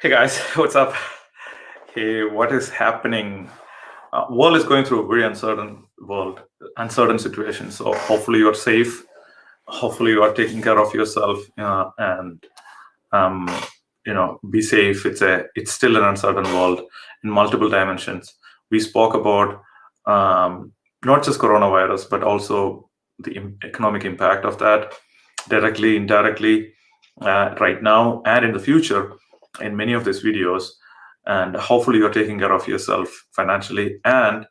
Hey guys, what's up? Hey, what is happening? World is going through a very uncertain situation. So hopefully you're safe. Hopefully you are taking care of yourself, and um, be safe. It's still an uncertain world in multiple dimensions. We spoke about not just coronavirus, but also the economic impact of that, directly, indirectly, right now and in the future, in many of these videos. And hopefully you're taking care of yourself financially and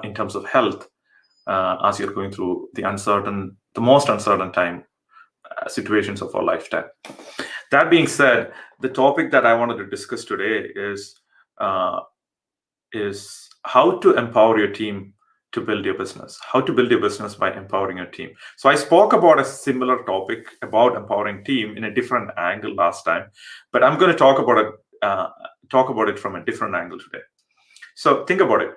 in terms of health, as you're going through the most uncertain time situations of our lifetime. That being said, the topic that I wanted to discuss today uh, is how to empower your team to build your business. How to build your business by empowering your team. So I spoke about a similar topic about empowering team in a different angle last time, but I'm going to talk about it from a different angle today. So think about it.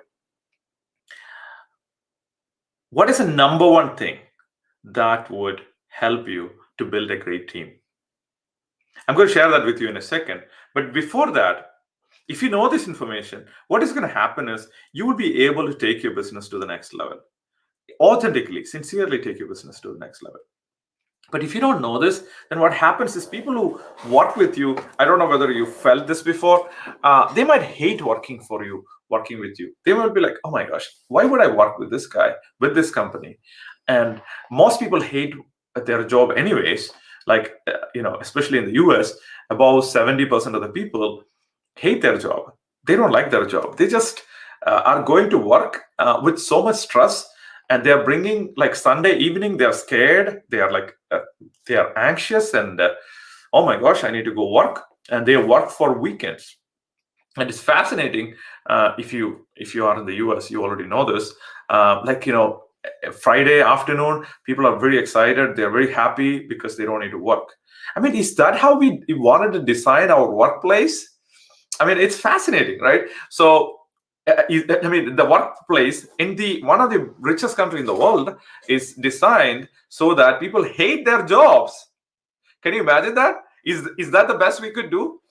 What is the number one thing that would help you to build a great team? I'm going to share that with you in a second. But before that, if you know this information, what is going to happen is you will be able to take your business to the next level. Authentically, sincerely take your business to the next level. But if you don't know this, then what happens is people who work with you, I don't know whether you felt this before, they might hate working with you. They might be like, oh my gosh, why would I work with this guy, with this company? And most people hate their job anyways. Like, especially in the US, about 70% of the people hate their job. They don't like their job. They just are going to work with so much stress, and they're bringing, like, Sunday evening, they're scared, they are anxious, and oh my gosh, I need to go work, and they work for weekends. And it's fascinating. If you are in the US, you already know this. Friday afternoon, people are very excited, they're very happy because they don't need to work. I mean, is that how we wanted to design our workplace? I mean, it's fascinating, right? So the workplace in one of the richest country in the world is designed so that people hate their jobs. Can you imagine that? Is that the best we could do?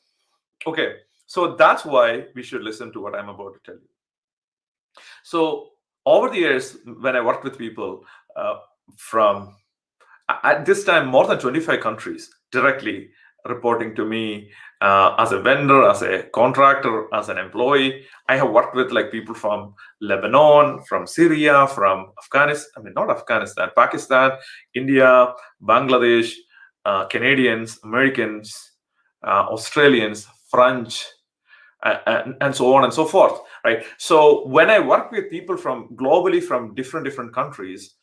Okay, so that's why we should listen to what I'm about to tell you. So over the years, when I worked with people from, at this time, more than 25 countries directly reporting to me, as a vendor, as a contractor, as an employee. I have worked with, like, people from Lebanon, from Syria, from Afghanistan, not Afghanistan, Pakistan, India, Bangladesh, Canadians, Americans, Australians, French, and so on and so forth, right? So when I work with people from globally from different countries,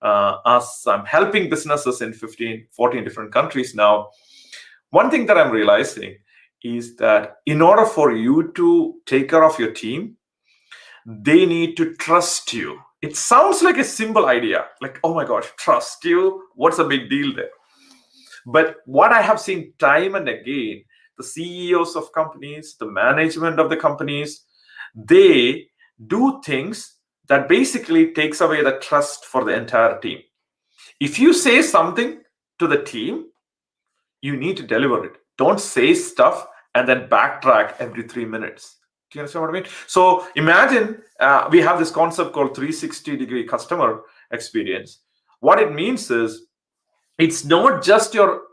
as I'm helping businesses in 14 different countries now, one thing that I'm realizing is that in order for you to take care of your team, they need to trust you. It sounds like a simple idea, like, oh my gosh, trust you, what's the big deal there? But what I have seen time and again, the CEOs of companies, the management of the companies, they do things that basically takes away the trust for the entire team. If you say something to the team, you need to deliver it. Don't say stuff and then backtrack every 3 minutes. Do you understand what I mean? So imagine we have this concept called 360-degree customer experience. What it means is it's not just your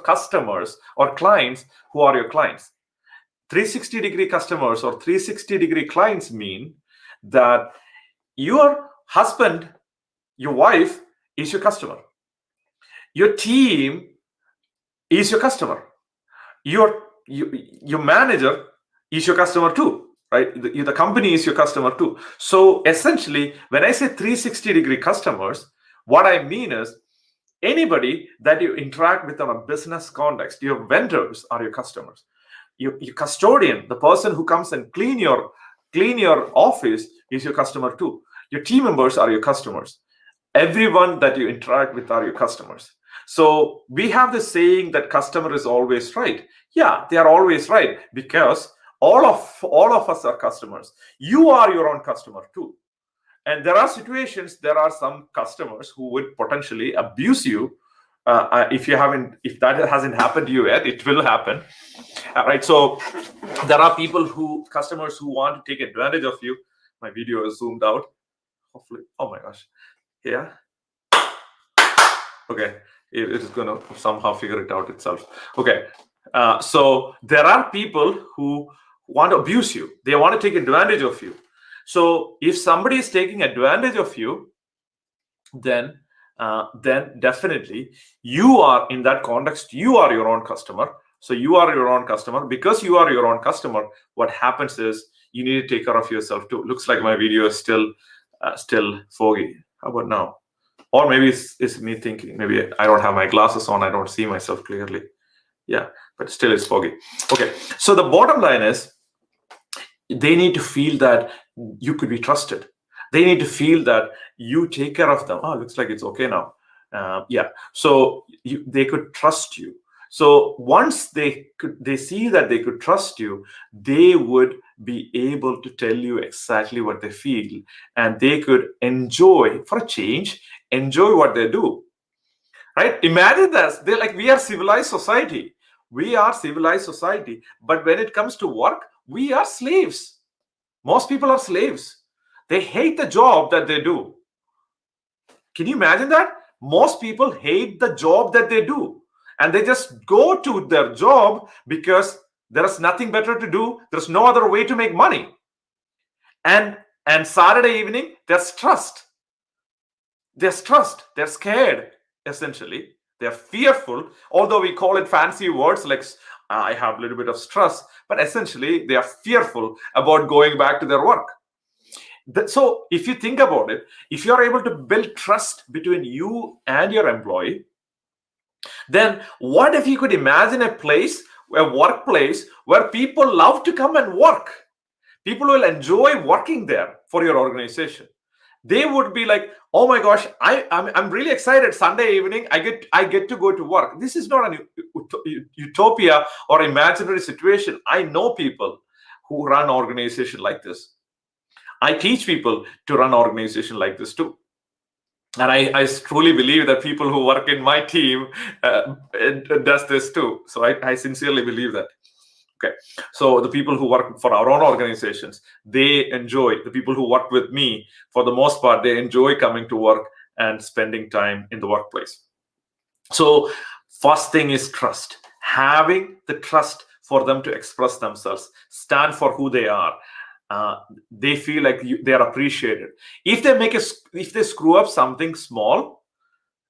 customers or clients who are your clients. 360-degree customers or 360-degree clients mean that your husband, your wife is your customer. Your team is your customer. Your manager is your customer too, right? The company is your customer too. So essentially, when I say 360-degree customers, what I mean is anybody that you interact with on a business context. Your vendors are your customers. Your custodian, the person who comes and clean your office, is your customer too. Your team members are your customers. Everyone that you interact with are your customers. So we have this saying that customer is always right. Yeah, they are always right, because all of us are customers. You are your own customer too. And there are situations, there are some customers who would potentially abuse you if that hasn't happened to you yet, it will happen. Right. So there are customers who want to take advantage of you. My video is zoomed out. Hopefully, oh my gosh, yeah. Okay, it is going to somehow figure it out itself. Okay, so there are people who want to abuse you. They want to take advantage of you. So if somebody is taking advantage of you, then definitely you are in that context. You are your own customer. So you are your own customer. Because you are your own customer, what happens is you need to take care of yourself too. Looks like my video is still foggy. How about now? Or maybe it's me thinking. Maybe I don't have my glasses on. I don't see myself clearly. Yeah, but still it's foggy. Okay, so the bottom line is they need to feel that you could be trusted. They need to feel that you take care of them. Oh, looks like it's okay now. Yeah, so they could trust you. So once they see that they could trust you, they would be able to tell you exactly what they feel, and they could enjoy, for a change, enjoy what they do. Right? Imagine this. They're like, we are civilized society. We are civilized society. But when it comes to work, we are slaves. Most people are slaves. They hate the job that they do. Can you imagine that? Most people hate the job that they do. And they just go to their job because there is nothing better to do. There's no other way to make money. And Saturday evening, they're stressed. They're stressed. They're scared, essentially. They're fearful, although we call it fancy words like I have a little bit of stress, but essentially they are fearful about going back to their work. So if you think about it, if you're able to build trust between you and your employee, then what if you could imagine a workplace where people love to come and work? People will enjoy working there for your organization. They would be like, oh my gosh, I'm really excited. Sunday evening, I get to go to work. This is not a utopia or imaginary situation. I know people who run organization like this. I teach people to run organization like this too. And I truly believe that people who work in my team does this too. So I sincerely believe that. Okay, so the people who work for our own organizations, they enjoy. The people who work with me, for the most part, they enjoy coming to work and spending time in the workplace. So first thing is trust. Having the trust for them to express themselves, stand for who they are. They feel like they are appreciated. If they screw up something small,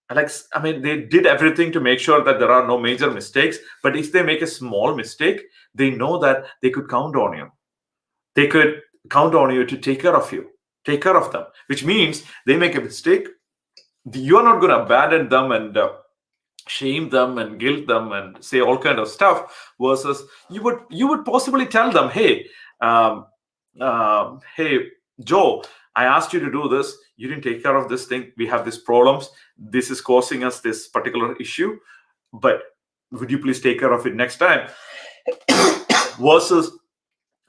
they did everything to make sure that there are no major mistakes. But if they make a small mistake, they know that they could count on you. They could count on you to take care of them, which means they make a mistake, you're not going to abandon them and shame them and guilt them and say all kind of stuff. Versus you would possibly tell them, hey, hey, Joe, I asked you to do this. You didn't take care of this thing. We have these problems. This is causing us this particular issue. But would you please take care of it next time? Versus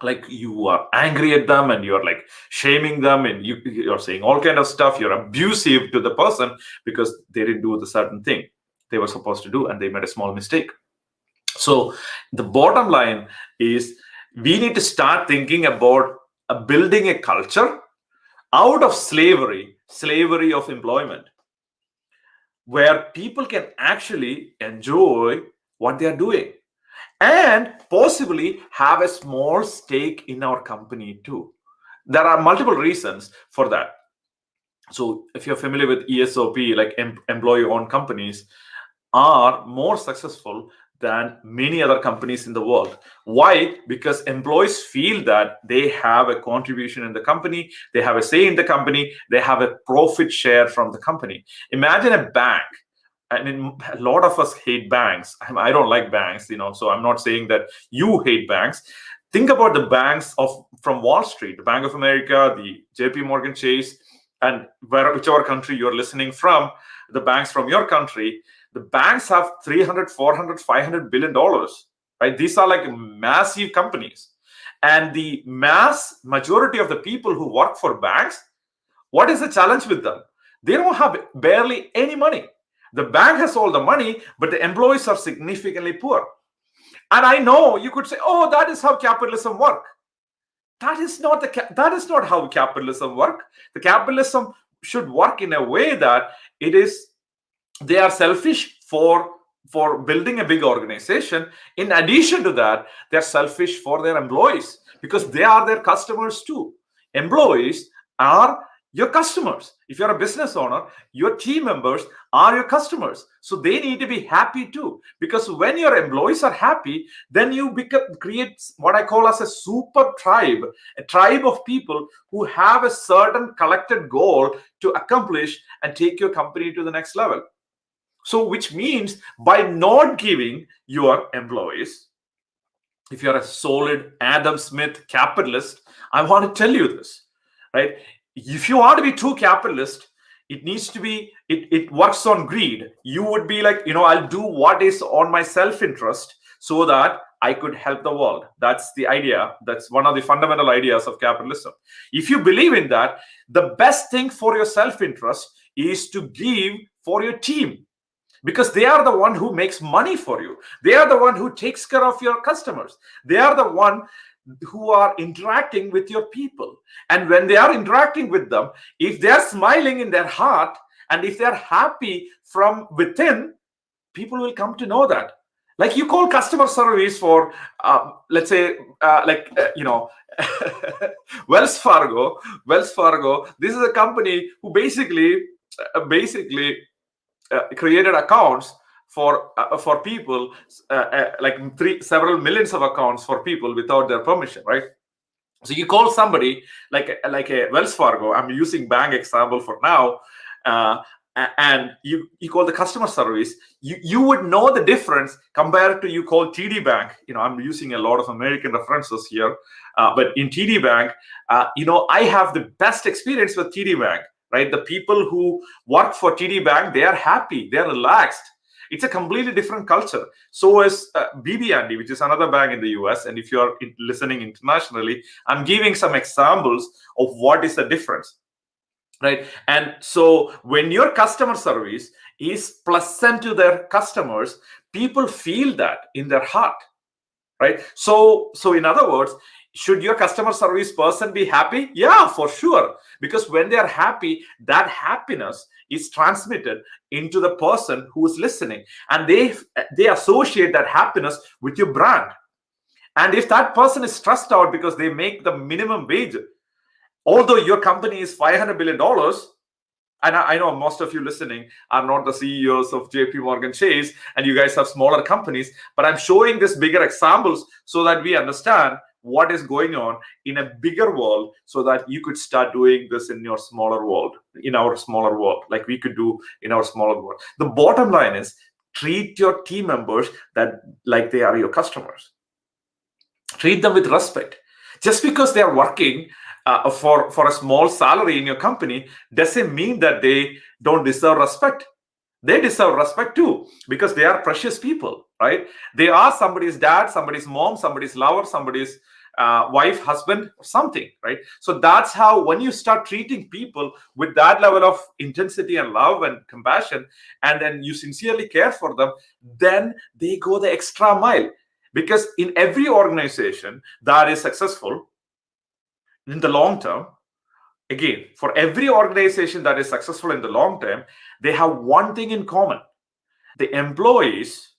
like you are angry at them and you're like shaming them and you're saying all kind of stuff. You're abusive to the person because they didn't do the certain thing they were supposed to do and they made a small mistake. So the bottom line is we need to start thinking about building a culture out of slavery of employment, where people can actually enjoy what they are doing and possibly have a small stake in our company too. There are multiple reasons for that. So if you're familiar with ESOP, like employee-owned companies are more successful than many other companies in the world. Why? Because employees feel that they have a contribution in the company, they have a say in the company, they have a profit share from the company. Imagine a bank. I mean, a lot of us hate banks. I don't like banks, so I'm not saying that you hate banks. Think about the banks from Wall Street, the Bank of America, the JP Morgan Chase, and whichever country you're listening from, the banks from your country. The banks have 300, 400, 500 billion dollars, right? These are like massive companies. And the mass majority of the people who work for banks, what is the challenge with them? They don't have barely any money. The bank has all the money, but the employees are significantly poor. And I know you could say, oh, that is how capitalism works. That is not that is not how capitalism works. The capitalism should work in a way that it is, they are selfish for building a big organization. In addition to that, they're selfish for their employees because they are their customers too. Employees are your customers. If you're a business owner, your team members are your customers, so they need to be happy too, because when your employees are happy, then you create what I call as a super tribe, a tribe of people who have a certain collected goal to accomplish and take your company to the next level. So which means by not giving your employees, if you're a solid Adam Smith capitalist, I want to tell you this, right? If you want to be true capitalist, it needs to be, it works on greed. You would be like, I'll do what is on my self-interest so that I could help the world. That's the idea. That's one of the fundamental ideas of capitalism. If you believe in that, the best thing for your self-interest is to give for your team, because they are the one who makes money for you. They are the one who takes care of your customers. They are the one who are interacting with your people. And when they are interacting with them, if they are smiling in their heart and if they are happy from within, people will come to know that. Like you call customer service for, let's say, Wells Fargo. This is a company who basically created accounts for people, like several millions of accounts for people without their permission, right? So you call somebody like a Wells Fargo. I'm using bank example for now, and you call the customer service. You would know the difference compared to you call TD Bank. I'm using a lot of American references here, but in TD Bank, I have the best experience with TD Bank. Right, the people who work for TD Bank, they are happy, they are relaxed. It's a completely different culture. So is BB&T, which is another bank in the US. And if you are listening internationally, I'm giving some examples of what is the difference, right? And so when your customer service is pleasant to their customers, people feel that in their heart, right? So in other words, should your customer service person be happy? Yeah, for sure. Because when they are happy, that happiness is transmitted into the person who is listening. And they associate that happiness with your brand. And if that person is stressed out because they make the minimum wage, although your company is $500 billion, and I know most of you listening are not the CEOs of JP Morgan Chase, and you guys have smaller companies, but I'm showing this bigger examples so that we understand what is going on in a bigger world, so that you could start doing this in your smaller world, in our smaller world, like we could do in our smaller world. The bottom line is, treat your team members like they are your customers. Treat them with respect. Just because they are working for a small salary in your company doesn't mean that they don't deserve respect. They deserve respect too, because they are precious people, right? They are somebody's dad, somebody's mom, somebody's lover, somebody's wife, husband, or something, right? So that's how, when you start treating people with that level of intensity and love and compassion, and then you sincerely care for them, then they go the extra mile. Because in every organization that is successful in the long term, again, for every organization that is successful in the long term, they have one thing in common. The employees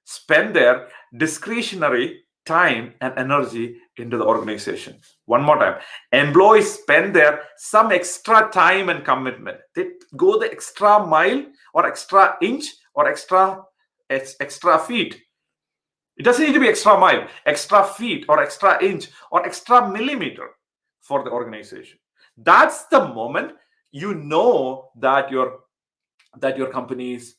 spend their discretionary time and energy into the organization. One more time. Employees spend some extra time and commitment. They go the extra mile or extra inch or extra feet. It doesn't need to be extra mile, extra feet or extra inch or extra millimeter for the organization. That's the moment you know that your company is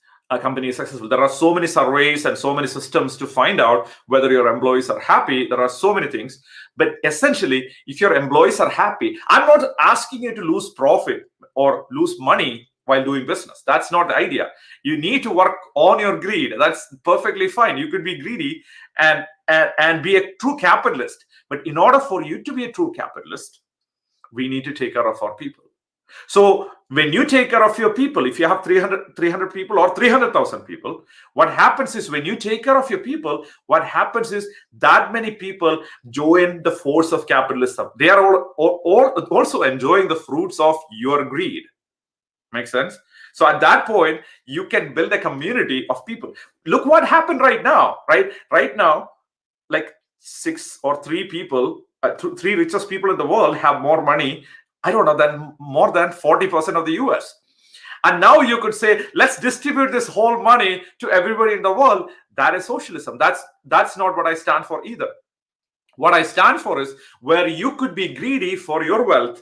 successful. There are so many surveys and so many systems to find out whether your employees are happy. There are so many things. But essentially, if your employees are happy, I'm not asking you to lose profit or lose money while doing business. That's not the idea. You need to work on your greed. That's perfectly fine. You could be greedy and be a true capitalist. But in order for you to be a true capitalist, we need to take care of our people. So when you take care of your people, if you have 300 people or 300,000 people, what happens is when you take care of your people, what happens is that many people join the force of capitalism. They are all also enjoying the fruits of your greed. Make sense? So at that point, you can build a community of people. Look what happened right now, right? Right now, like three people, three richest people in the world have more money, I don't know, than more than 40% of the US. And now you could say, let's distribute this whole money to everybody in the world. That is socialism. That's not what I stand for either. What I stand for is where you could be greedy for your wealth.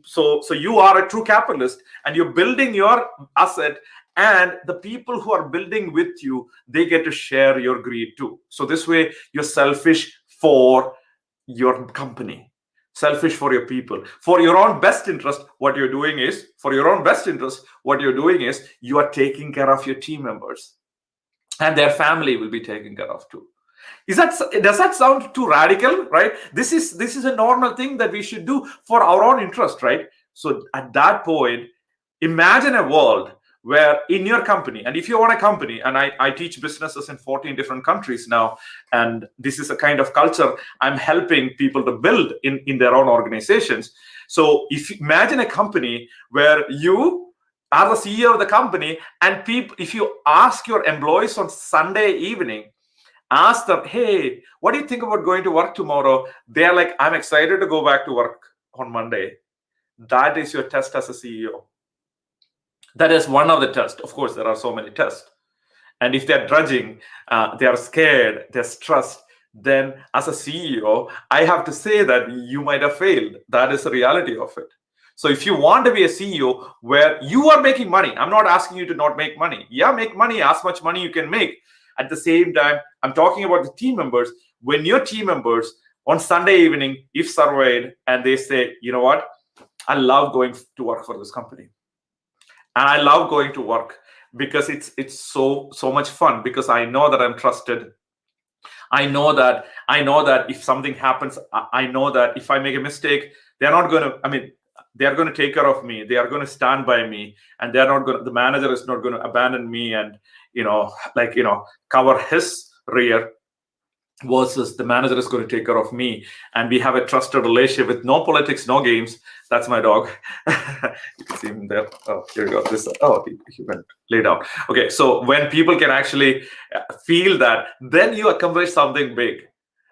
So you are a true capitalist and you're building your asset, and the people who are building with you, they get to share your greed too. So this way you're selfish for your company, selfish for your people, for your own best interest. What you're doing is you are taking care of your team members, and their family will be taken care of too. Does that sound too radical? Right? This is a normal thing that we should do for our own interest, right? So at that point, imagine a world where in your company, and if you own a company, and I teach businesses in 14 different countries now, and this is a kind of culture I'm helping people to build in their own organizations. So imagine a company where you are the CEO of the company, and if you ask your employees on Sunday evening, ask them, hey, what do you think about going to work tomorrow? They're like, I'm excited to go back to work on Monday. That is your test as a CEO. That is one of the tests. Of course, there are so many tests. And if they're drudging, they are scared, they're stressed, then as a CEO, I have to say that you might have failed. That is the reality of it. So if you want to be a CEO where you are making money, I'm not asking you to not make money. Yeah, make money, as much money you can make. At the same time, I'm talking about the team members. When your team members on Sunday evening, if surveyed, and they say, you know what, I love going to work for this company. And I love going to work because it's so much fun, because I know that I'm trusted. I know that if something happens, I know that if I make a mistake, they're not going to, they're going to take care of me. They are going to stand by me, and they're not going to, the manager is not going to abandon me and, cover his rear, versus the manager is going to take care of me, and we have a trusted relationship with no politics, no games. That's my dog. You can see him there. Oh, here we go. He went lay down. Okay, so when people can actually feel that, then you accomplish something big.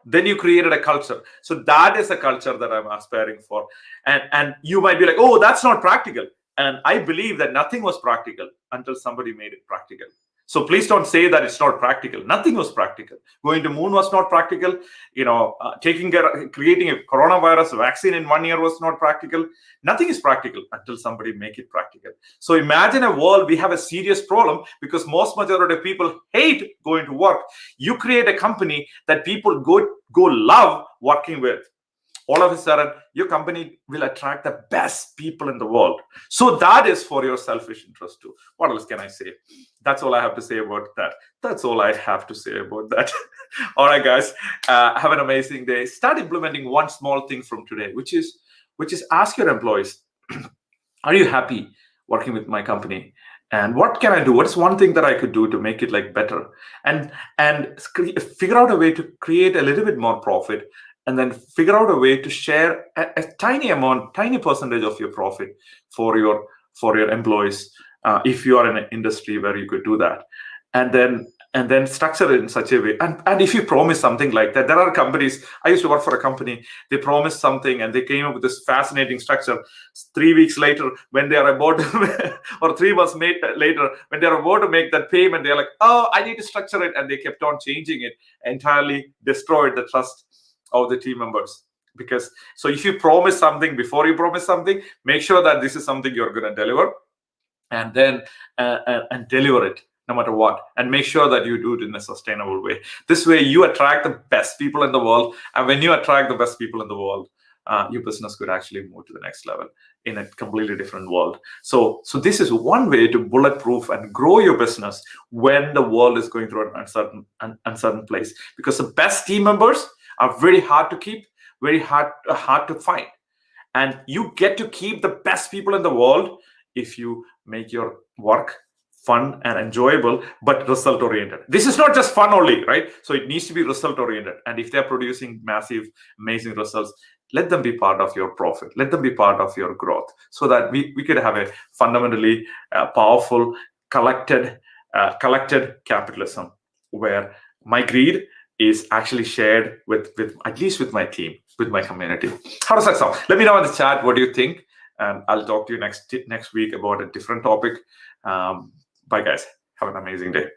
Then you created a culture. So that is a culture that I'm aspiring for. And you might be like, oh, that's not practical. And I believe that nothing was practical until somebody made it practical. So please don't say that it's not practical. Nothing was practical. Going to moon was not practical. Creating a coronavirus vaccine in 1 year was not practical. Nothing is practical until somebody make it practical. So imagine a world we have a serious problem because most majority of people hate going to work. You create a company that people go love working with. All of a sudden, your company will attract the best people in the world. So that is for your selfish interest too. What else can I say? That's all I have to say about that. All right, guys, have an amazing day. Start implementing one small thing from today, which is ask your employees, are you happy working with my company? And what can I do? What is one thing that I could do to make it better? And figure out a way to create a little bit more profit, and then figure out a way to share a tiny percentage of your profit for your employees, if you are in an industry where you could do that, and then structure it in such a way. And if you promise something like that, there are companies. I used to work for a company. They promised something and they came up with this fascinating structure. 3 weeks later, when they are about to, or 3 months later, when they are about to make that payment, they're like, oh, I need to structure it, and they kept on changing it, entirely destroyed the trust of the team members. So if you promise something before you promise something, make sure that this is something you're going to deliver, and then and deliver it no matter what, and make sure that you do it in a sustainable way. This way you attract the best people in the world, and when you attract the best people in the world, your business could actually move to the next level in a completely different world. So this is one way to bulletproof and grow your business when the world is going through an uncertain place, because the best team members are very hard to keep, very hard to find. And you get to keep the best people in the world if you make your work fun and enjoyable, but result oriented. This is not just fun only, right? So it needs to be result oriented. And if they're producing massive, amazing results, let them be part of your profit. Let them be part of your growth, so that we could have a fundamentally powerful, collected capitalism, where my greed is actually shared with at least with my team, with my community. How does that sound? Let me know in the chat what do you think, and I'll talk to you next week about a different topic. Bye, guys. Have an amazing day.